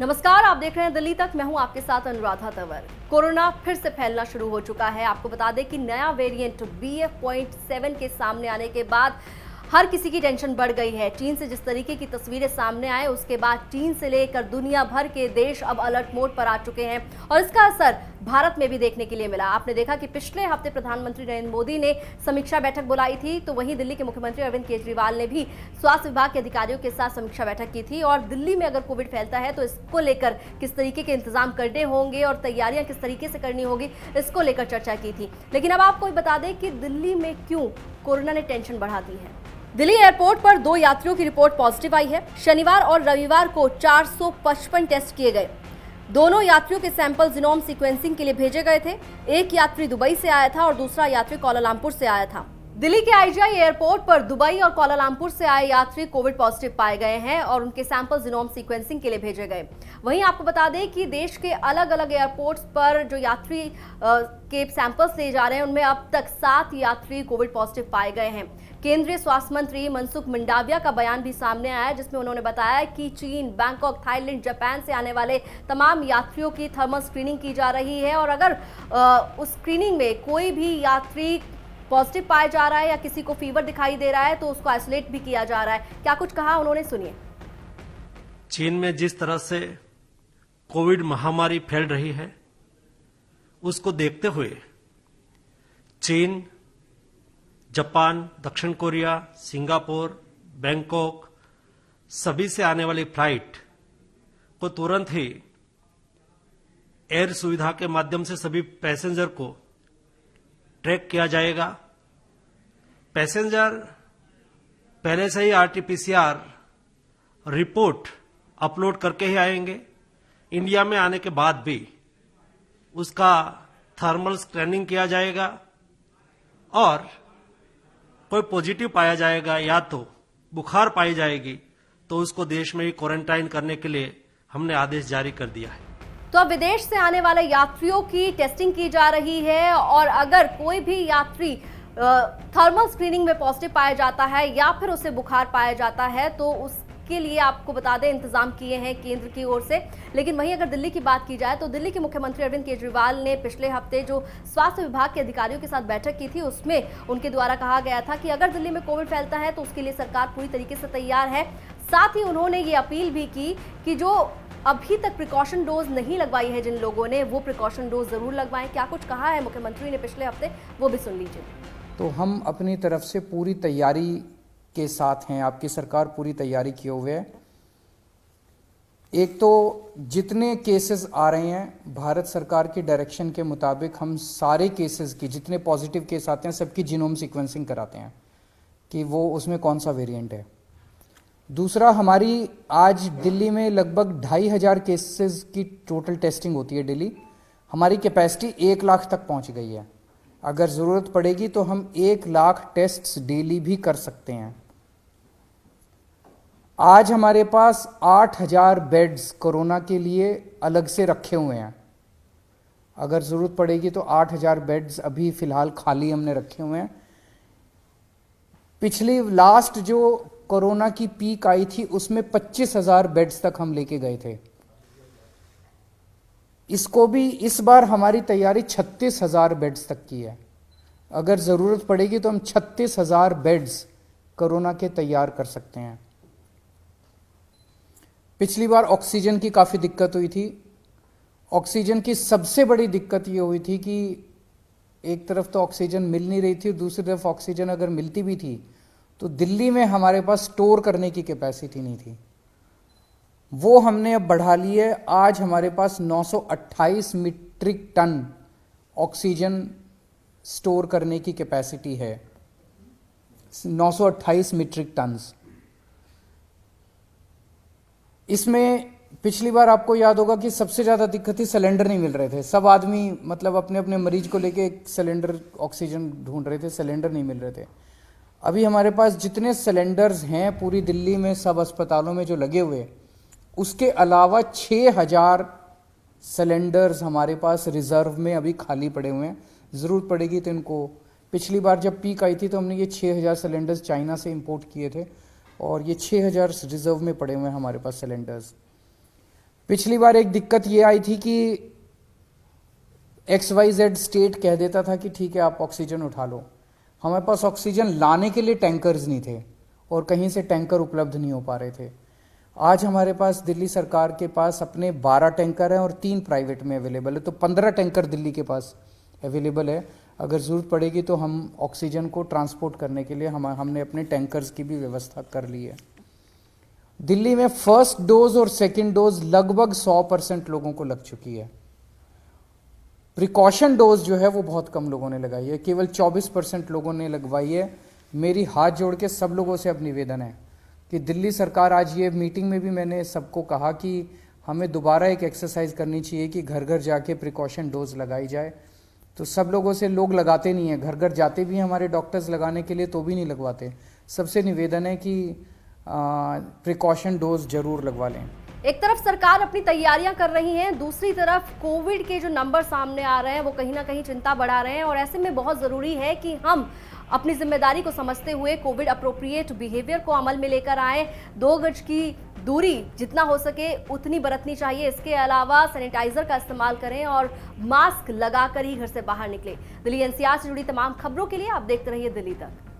नमस्कार, आप देख रहे हैं दिल्ली तक। मैं हूं आपके साथ अनुराधा तंवर। कोरोना फिर से फैलना शुरू हो चुका है। आपको बता दें कि नया वेरिएंट BF.7 के सामने आने के बाद हर किसी की टेंशन बढ़ गई है। चीन से जिस तरीके की तस्वीरें सामने आए, उसके बाद चीन से लेकर दुनिया भर के देश अब अलर्ट मोड पर आ चुके हैं और इसका असर भारत में भी देखने के लिए मिला। आपने देखा कि पिछले हफ्ते प्रधानमंत्री नरेंद्र मोदी ने समीक्षा बैठक बुलाई थी, तो वहीं दिल्ली के मुख्यमंत्री अरविंद केजरीवाल ने भी स्वास्थ्य विभाग के अधिकारियों के साथ समीक्षा बैठक की थी और दिल्ली में अगर कोविड फैलता है तो इसको लेकर किस तरीके के इंतजाम करने होंगे और तैयारियां किस तरीके से करनी होगी, इसको लेकर चर्चा की थी। लेकिन अब आपको बता दें कि दिल्ली में क्यों कोरोना ने टेंशन बढ़ा दी है। दिल्ली एयरपोर्ट पर 2 यात्रियों की रिपोर्ट पॉजिटिव आई है। शनिवार और रविवार को 455 टेस्ट किए गए। दोनों यात्रियों के सैंपल जीनोम सीक्वेंसिंग के लिए भेजे गए थे। एक यात्री दुबई से आया था और दूसरा यात्री कुआलालंपुर से आया था। दिल्ली के IGI एयरपोर्ट पर दुबई और कुआलालंपुर से आए यात्री कोविड पॉजिटिव पाए गए हैं और उनके सैंपल जीनोम सीक्वेंसिंग के लिए भेजे गए। वहीं आपको बता दें कि देश के अलग अलग एयरपोर्ट्स पर जो यात्री के सैंपल्स ले जा रहे हैं, उनमें अब तक 7 यात्री कोविड पॉजिटिव पाए गए हैं। केंद्रीय स्वास्थ्य मंत्री मनसुख मंडाविया का बयान भी सामने आया, जिसमें उन्होंने बताया कि चीन, बैंकॉक, थाईलैंड, जापान से आने वाले तमाम यात्रियों की थर्मल स्क्रीनिंग की जा रही है और अगर उस स्क्रीनिंग में कोई भी यात्री पॉजिटिव पाया जा रहा है या किसी को फीवर दिखाई दे रहा है तो उसको आइसोलेट भी किया जा रहा है। क्या कुछ कहा उन्होंने, सुनिए। चीन में जिस तरह से कोविड महामारी फैल रही है, उसको देखते हुए चीन, जापान, दक्षिण कोरिया, सिंगापुर, बैंकॉक सभी से आने वाली फ्लाइट को तुरंत ही एयर सुविधा के माध्यम से सभी पैसेंजर को ट्रैक किया जाएगा। पैसेंजर पहले से ही RT-PCR रिपोर्ट अपलोड करके ही आएंगे। इंडिया में आने के बाद भी उसका थर्मल स्कैनिंग किया जाएगा और कोई पॉजिटिव पाया जाएगा या तो बुखार पाई जाएगी तो उसको देश में ही क्वारंटाइन करने के लिए हमने आदेश जारी कर दिया है। तो अब विदेश से आने वाले यात्रियों की टेस्टिंग की जा रही है और अगर कोई भी यात्री थर्मल स्क्रीनिंग में पॉजिटिव पाया जाता है या फिर उसे बुखार पाया जाता है तो उसके लिए आपको बता दें इंतजाम किए हैं केंद्र की ओर से। लेकिन वहीं अगर दिल्ली की बात की जाए तो दिल्ली के मुख्यमंत्री अरविंद केजरीवाल ने पिछले हफ्ते जो स्वास्थ्य विभाग के अधिकारियों के साथ बैठक की थी, उसमें उनके द्वारा कहा गया था कि अगर दिल्ली में कोविड फैलता है तो उसके लिए सरकार पूरी तरीके से तैयार है। साथ ही उन्होंने ये अपील भी की कि जो अभी तक प्रिकॉशन डोज नहीं लगवाई है जिन लोगों ने, वो प्रिकॉशन डोज जरूर लगवाएं। क्या कुछ कहा है मुख्यमंत्री ने पिछले हफ्ते, वो भी सुन लीजिए। तो हम अपनी तरफ से पूरी तैयारी के साथ हैं। आपकी सरकार पूरी तैयारी किए हुए है। एक तो जितने केसेस आ रहे हैं, भारत सरकार की डायरेक्शन के मुताबिक हम सारे केसेस की, जितने पॉजिटिव केस आते हैं सबकी जीनोम सीक्वेंसिंग कराते हैं कि वो उसमें कौन सा वेरिएंट है। दूसरा, हमारी आज दिल्ली में लगभग 2500 केसेस की टोटल टेस्टिंग होती है डेली। हमारी कैपेसिटी 1 लाख तक पहुंच गई है। अगर ज़रूरत पड़ेगी तो हम 1 लाख टेस्ट्स डेली भी कर सकते हैं। आज हमारे पास 8000 बेड्स कोरोना के लिए अलग से रखे हुए हैं। अगर ज़रूरत पड़ेगी तो 8000 बेड्स अभी फ़िलहाल खाली हमने रखे हुए हैं। पिछली लास्ट जो कोरोना की पीक आई थी उसमें 25,000 बेड्स तक हम लेके गए थे। इसको भी इस बार हमारी तैयारी 36,000 बेड्स तक की है। अगर ज़रूरत पड़ेगी तो हम 36,000 बेड्स कोरोना के तैयार कर सकते हैं। पिछली बार ऑक्सीजन की काफ़ी दिक्कत हुई थी। ऑक्सीजन की सबसे बड़ी दिक्कत ये हुई थी कि एक तरफ तो ऑक्सीजन मिल नहीं रही थी, दूसरी तरफ ऑक्सीजन अगर मिलती भी थी तो दिल्ली में हमारे पास स्टोर करने की कैपेसिटी नहीं थी। वो हमने अब बढ़ा ली है। आज हमारे पास 928 मीट्रिक टन ऑक्सीजन स्टोर करने की कैपेसिटी है। 928 मीट्रिक टन्स। इसमें पिछली बार आपको याद होगा कि सबसे ज़्यादा दिक्कत थी, सिलेंडर नहीं मिल रहे थे। सब आदमी मतलब अपने अपने मरीज को लेके एक सिलेंडर ऑक्सीजन ढूंढ रहे थे, सिलेंडर नहीं मिल रहे थे। अभी हमारे पास जितने सिलेंडर्स हैं पूरी दिल्ली में सब अस्पतालों में जो लगे हुए, उसके अलावा 6000 सिलेंडर्स हमारे पास रिजर्व में अभी खाली पड़े हुए हैं। ज़रूरत पड़ेगी तो इनको, पिछली बार जब पीक आई थी तो हमने ये 6000 सिलेंडर्स चाइना से इंपोर्ट किए थे और ये 6000 रिजर्व में पड़े हुए हैं हमारे पास सिलेंडर्स। पिछली बार एक दिक्कत ये आई थी कि XYZ स्टेट कह देता था कि ठीक है आप ऑक्सीजन उठा लो, हमारे पास ऑक्सीजन लाने के लिए टैंकर्स नहीं थे और कहीं से टैंकर उपलब्ध नहीं हो पा रहे थे। आज हमारे पास दिल्ली सरकार के पास अपने 12 टैंकर हैं और 3 प्राइवेट में अवेलेबल है, तो 15 टैंकर दिल्ली के पास अवेलेबल है। अगर ज़रूरत पड़ेगी तो हम ऑक्सीजन को ट्रांसपोर्ट करने के लिए हमने अपने टैंकर्स की भी व्यवस्था कर ली है। दिल्ली में फर्स्ट डोज और सेकेंड डोज लगभग 100% लोगों को लग चुकी है। प्रिकॉशन डोज जो है वो बहुत कम लोगों ने लगाई है, केवल 24% लोगों ने लगवाई है। मेरी हाथ जोड़ के सब लोगों से अब निवेदन है कि दिल्ली सरकार, आज ये मीटिंग में भी मैंने सबको कहा कि हमें दोबारा एक एक्सरसाइज करनी चाहिए कि घर घर जाके प्रिकॉशन डोज लगाई जाए। तो सब लोगों से, लोग लगाते नहीं हैं, घर घर जाते भी हैं हमारे डॉक्टर्स लगाने के लिए तो भी नहीं लगवाते। सबसे निवेदन है कि प्रिकॉशन डोज जरूर लगवा लें। एक तरफ सरकार अपनी तैयारियां कर रही है, दूसरी तरफ कोविड के जो नंबर सामने आ रहे हैं वो कहीं ना कहीं चिंता बढ़ा रहे हैं और ऐसे में बहुत ज़रूरी है कि हम अपनी जिम्मेदारी को समझते हुए कोविड अप्रोप्रिएट बिहेवियर को अमल में लेकर आए। 2 गज की दूरी जितना हो सके उतनी बरतनी चाहिए। इसके अलावा सैनिटाइजर का इस्तेमाल करें और मास्क लगाकर ही घर से बाहर निकलें। दिल्ली NCR से जुड़ी तमाम खबरों के लिए आप देखते रहिए दिल्ली तक।